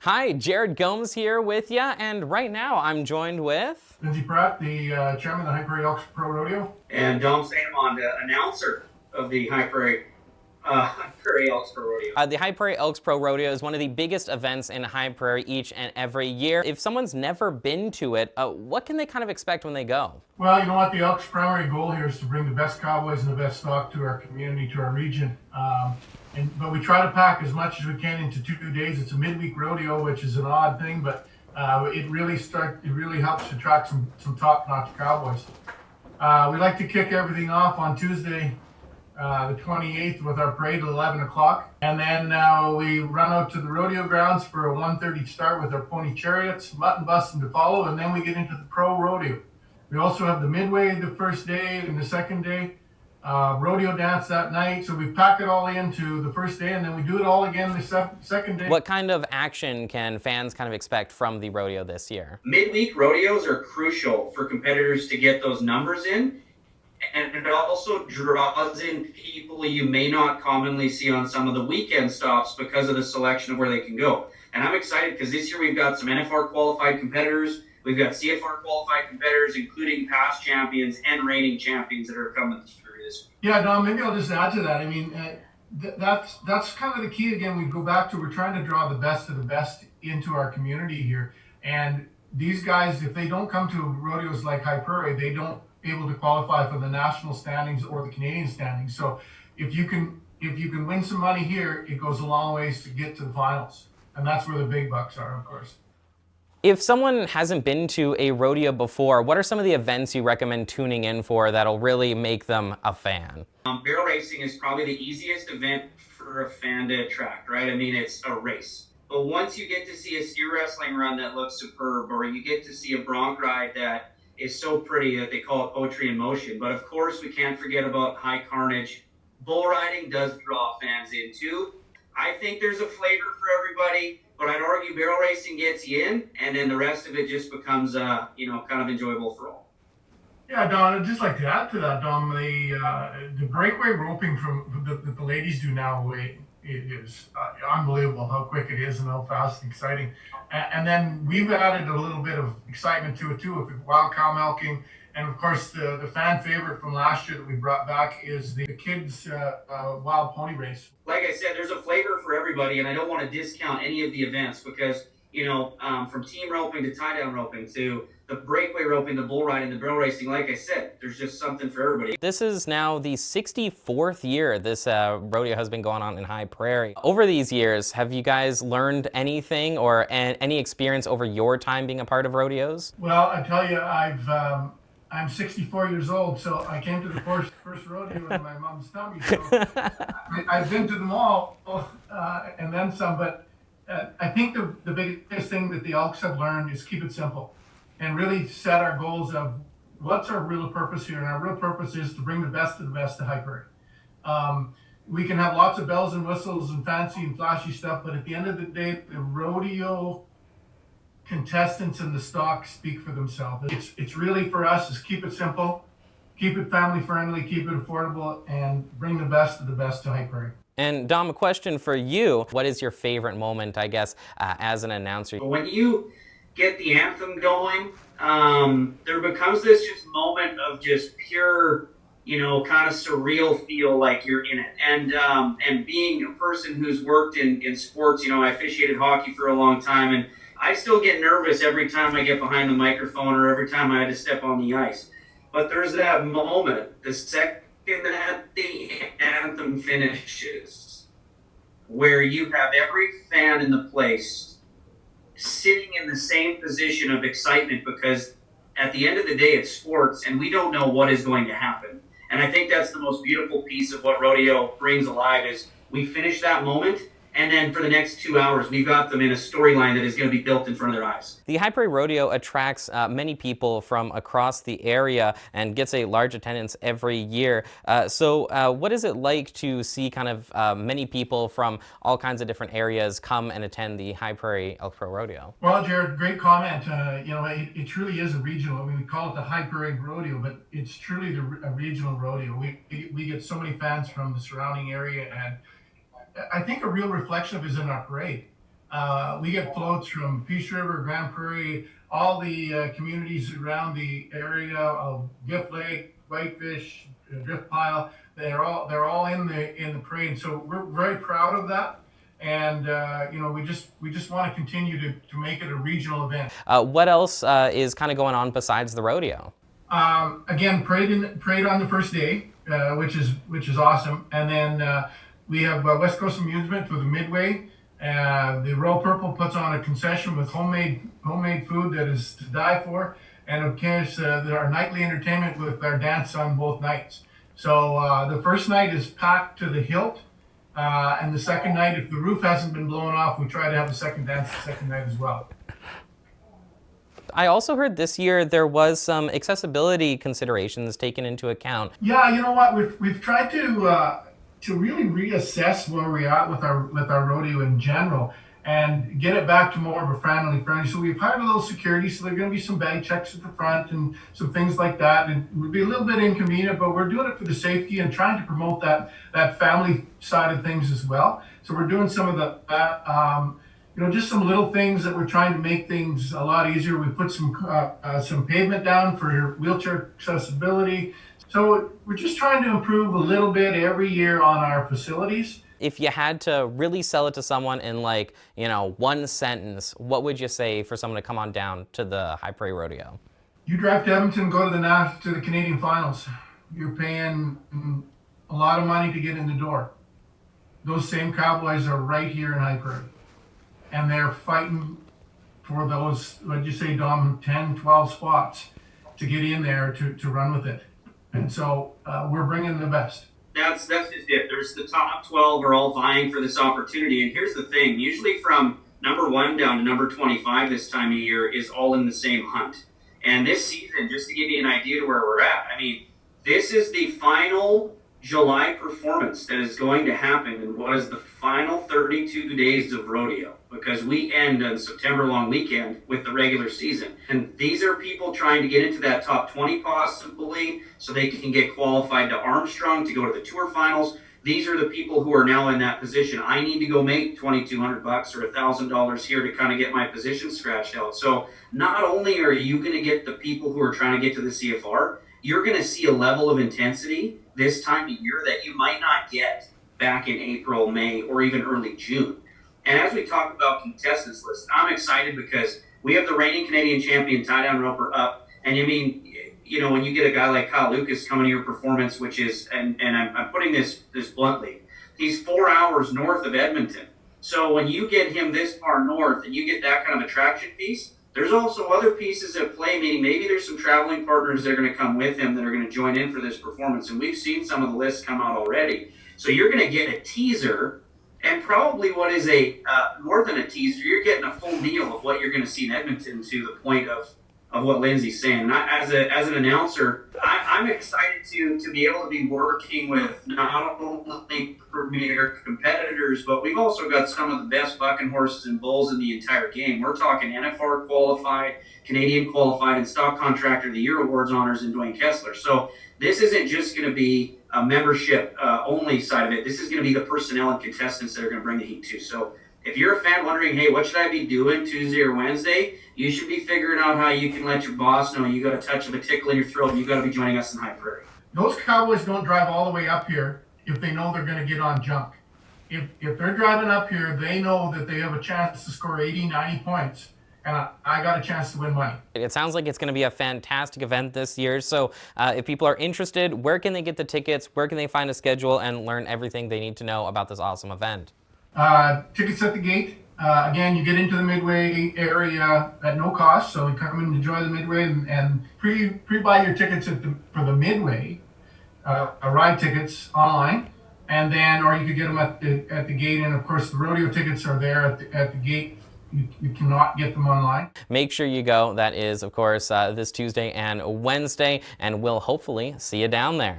Hi, Jared Gomes here with you, and right now I'm joined with Lindsay Pratt, the chairman of the Prairie Elks Pro Rodeo. And Amand, announcer of the Prairie Elks Pro Rodeo. the Prairie Elks Pro Rodeo is one of the biggest events in High Prairie each and every year. If someone's never been to it, what can they kind of expect when they go? Well, you know what? The Elks' primary goal here is to bring the best cowboys and the best stock to our community, to our region. But we try to pack as much as we can into 2 days. It's a midweek rodeo, which is an odd thing, but it really helps attract some top-notch cowboys. We like to kick everything off on Tuesday, the 28th, with our parade at 11 o'clock. And then we run out to the rodeo grounds for a 1:30 start with our pony chariots, mutton busting to follow, and then we get into the Pro Rodeo. We also have the Midway the first day and the second day, rodeo dance that night. So we pack it all into the first day, and then we do it all again the second day. What kind of action can fans kind of expect from the rodeo this year? Midweek rodeos are crucial for competitors to get those numbers in. And it also draws in people you may not commonly see on some of the weekend stops because of the selection of where they can go. And I'm excited because this year we've got some NFR qualified competitors. We've got CFR qualified competitors, including past champions and reigning champions that are coming through this week. Yeah, Dom, maybe I'll just add to that. I mean, that's kind of the key. Again, we go back to, we're trying to draw the best of the best into our community here. And these guys, if they don't come to rodeos like High Prairie, they don't able to qualify for the national standings or the Canadian standings. So if you can win some money here, it goes a long ways to get to the finals. And that's where the big bucks are, of course. If someone hasn't been to a rodeo before, what are some of the events you recommend tuning in for that'll really make them a fan? Barrel racing is probably the easiest event for a fan to attract, right? I mean, it's a race. But once you get to see a steer wrestling run that looks superb, or you get to see a bronc ride that is so pretty that they call it poetry in motion. But of course, we can't forget about high carnage. Bull riding does draw fans in too. I think there's a flavor for everybody, but I'd argue barrel racing gets you in, and then the rest of it just becomes, kind of enjoyable for all. Yeah, Don, I'd just like to add to that, Don, the breakaway roping from the ladies do now, it is unbelievable how quick it is and how fast and exciting. And then we've added a little bit of excitement to it too, with wild cow milking. And of course, the fan favorite from last year that we brought back is the kids' wild pony race. Like I said, there's a flavor for everybody, and I don't want to discount any of the events because, from team roping to tie-down roping to the breakaway roping, the bull riding, the barrel racing, like I said, there's just something for everybody. This is now the 64th year this rodeo has been going on in High Prairie. Over these years, have you guys learned anything or any experience over your time being a part of rodeos? Well, I tell you, I'm 64 years old, so I came to the first rodeo in my mom's tummy. So I've been to them all, and then some. But I think the biggest thing that the Elks have learned is keep it simple, and really set our goals of what's our real purpose here. And our real purpose is to bring the best of the best to High Prairie. We can have lots of bells and whistles and fancy and flashy stuff, but at the end of the day, the rodeo contestants and the stock speak for themselves. It's really, for us, is keep it simple, keep it family friendly, keep it affordable, and bring the best of the best to High Prairie. And Dom, a question for you. What is your favorite moment, I guess, as an announcer? When you get the anthem going, there becomes this just moment of just pure, kind of surreal feel like you're in it. And being a person who's worked in sports, I officiated hockey for a long time, and I still get nervous every time I get behind the microphone or every time I had to step on the ice. But there's that moment, the second that the anthem finishes, where you have every fan in the place sitting in the same position of excitement, because at the end of the day, it's sports and we don't know what is going to happen. And I think that's the most beautiful piece of what rodeo brings alive is we finish that moment, and then for the next 2 hours, we've got them in a storyline that is going to be built in front of their eyes. The High Prairie Rodeo attracts many people from across the area and gets a large attendance every year. So what is it like to see kind of many people from all kinds of different areas come and attend the High Prairie Elks Pro Rodeo? Well, Jared, great comment. It truly is a regional. I mean, we call it the High Prairie Rodeo, but it's truly a regional rodeo. We get so many fans from the surrounding area, and I think a real reflection of it is in our parade. We get floats from Peace River, Grand Prairie, all the communities around the area of Gift Lake, Whitefish, Drift Pile. They're all in the parade. So we're very proud of that. And we just want to continue to make it a regional event. What else is kind of going on besides the rodeo? Again, parade on the first day, which is awesome, and then we have West Coast Amusement for the Midway. The Royal Purple puts on a concession with homemade food that is to die for, and of course our nightly entertainment with our dance on both nights. So the first night is packed to the hilt, and the second night, if the roof hasn't been blown off, we try to have a second dance the second night as well. I also heard this year there was some accessibility considerations taken into account. Yeah, you know what? We've tried to really reassess where we're at with our rodeo in general and get it back to more of a friendly. So we've hired a little security, so there're going to be some bag checks at the front and some things like that. And it would be a little bit inconvenient, but we're doing it for the safety and trying to promote that family side of things as well. So we're doing some of that. Just some little things that we're trying to make things a lot easier. We put some pavement down for wheelchair accessibility. So we're just trying to improve a little bit every year on our facilities. If you had to really sell it to someone in one sentence, what would you say for someone to come on down to the High Prairie Rodeo? You drive to Edmonton, go to the Canadian finals. You're paying a lot of money to get in the door. Those same cowboys are right here in High Prairie. And they're fighting for those, what'd you say, Dom, 10, 12 spots to get in there to run with it. And so we're bringing the best. That's just it. There's the top 12 are all vying for this opportunity. And here's the thing, usually from number 1 down to number 25 this time of year is all in the same hunt. And this season, just to give you an idea to where we're at, this is the final July performance that is going to happen in what is the final 32 days of rodeo, because we end on September long weekend with the regular season. And these are people trying to get into that top 20 possibly so they can get qualified to Armstrong to go to the tour finals. These are the people who are now in that position. I need to go make $2,200 or $1,000 here to kind of get my position scratched out. So not only are you going to get the people who are trying to get to the CFR, you're going to see a level of intensity this time of year that you might not get back in April, May, or even early June. And as we talk about contestants list, I'm excited because we have the reigning Canadian champion tie down roper up. And when you get a guy like Kyle Lucas coming to your performance, which is, and I'm putting this bluntly, he's 4 hours north of Edmonton. So when you get him this far north and you get that kind of attraction piece, there's also other pieces at play, meaning maybe there's some traveling partners that are going to come with him that are going to join in for this performance. And we've seen some of the lists come out already. So you're going to get a teaser, and probably what is more than a teaser, you're getting a full meal of what you're going to see in Edmonton, to the point of what Lindsay's saying. And as an announcer, I'm excited to be able to be working with not only premier competitors, but we've also got some of the best bucking horses and bulls in the entire game. We're talking NFR qualified, Canadian qualified, and Stock Contractor of the Year awards honors in Dwayne Kessler. So this isn't just going to be a membership only side of it. This is going to be the personnel and contestants that are going to bring the heat too. So if you're a fan wondering, hey, what should I be doing Tuesday or Wednesday? You should be figuring out how you can let your boss know you got a touch of a tickle in your throat and you got to be joining us in High Prairie. Those cowboys don't drive all the way up here if they know they're going to get on junk. If they're driving up here, they know that they have a chance to score 80, 90 points. And I got a chance to win money. It sounds like it's going to be a fantastic event this year. So if people are interested, where can they get the tickets? Where can they find a schedule and learn everything they need to know about this awesome event? Tickets at the gate. Again, you get into the Midway area at no cost, so you come and enjoy the Midway and pre-buy your tickets for the Midway, ride tickets online, and then, or you could get them at the gate. And of course, the rodeo tickets are there at the gate. You cannot get them online. Make sure you go. That is, of course, this Tuesday and Wednesday, and we'll hopefully see you down there.